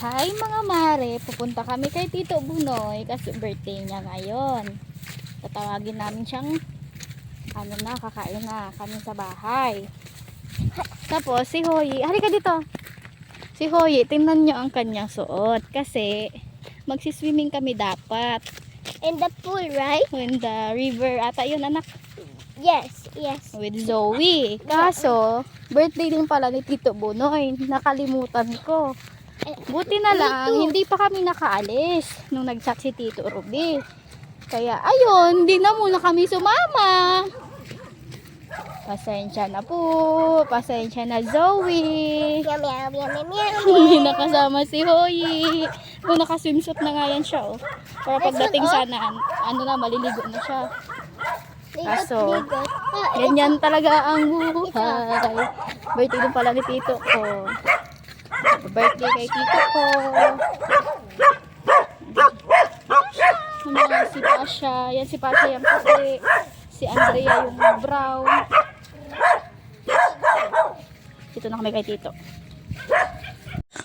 Hi mga mare, pupunta kami kay Tito Bunoy kasi birthday niya ngayon. Tatawagin namin siyang kakain na kami sa bahay. Tapos si Hoyi, halika dito. Si Hoyi, tingnan nyo ang kanyang suot kasi magsiswimming kami dapat. In the pool, right? In the river ata yun anak. Yes, yes. With Zoe. Kaso, birthday din pala ni Tito Bunoy. Nakalimutan ko. Buti na lang, hindi pa kami nakaalis nung nag-chat si Tito Ruby. Kaya, ayun, hindi na muna kami sumama. Pasensya na po. Pasensya na, Zoe. Meow, meow, meow, meow, meow. Hindi nakasama si Hoyi. Naka-swimsuit na nga yan siya, oh. Para pagdating sana, maliligo na siya. Kaso, ganyan talaga ang buhay. Birthday din pala ni Tito ko. Birthday kay Tito ko. Si Pasha. Yan si Pasha yung puti. Si Andrea yung brown. Dito na kami kay Tito.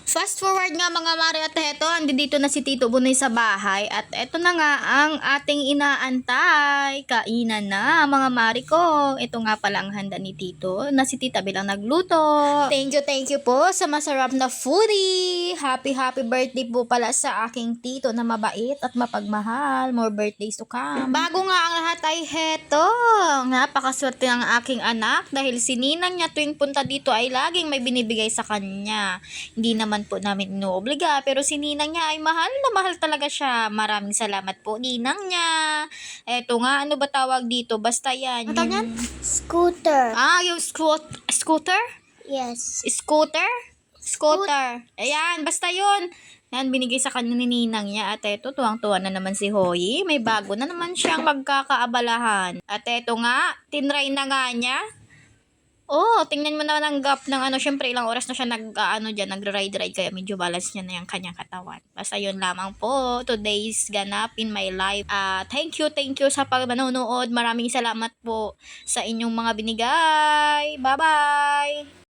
Fast forward nga mga mare at heto, andito na si Tito Bunoy sa bahay at eto na nga ang ating inaantay. Kainan na mga mare ko. Ito nga pala ang handa ni Tito na si Tita bilang nagluto. Thank you po sa masarap na foodie. Happy birthday po pala sa aking Tito na mabait at mapagmahal. More birthdays to come. Bago nga ang lahat ay heto. Napakaswerte ng aking anak dahil si ninang niya tuwing punta dito ay laging may binibigay sa kanya. Hindi naman po namin inuobliga pero si ninang niya ay mahal na mahal talaga siya. Maraming salamat po ninang niya. Eto nga, ano ba tawag dito? Basta yan. Ano tawag yan? Scooter. Yung scooter? Yes. Scooter. Ayan, basta yun. Yan, binigay sa kanya ni ninang niya. At eto, tuwang-tuwa na naman si Hoyi. May bago na naman siyang magkakaabalahan. At eto nga, tinry na nga niya. Oh, tingnan mo naman ang gap ng syempre ilang oras na siya nag-ride kaya medyo balance niya na yung kanyang katawan. Basta yun lamang po, today's ganap in my life. Thank you sa pagmanonood. Maraming salamat po sa inyong mga binigay. Bye-bye!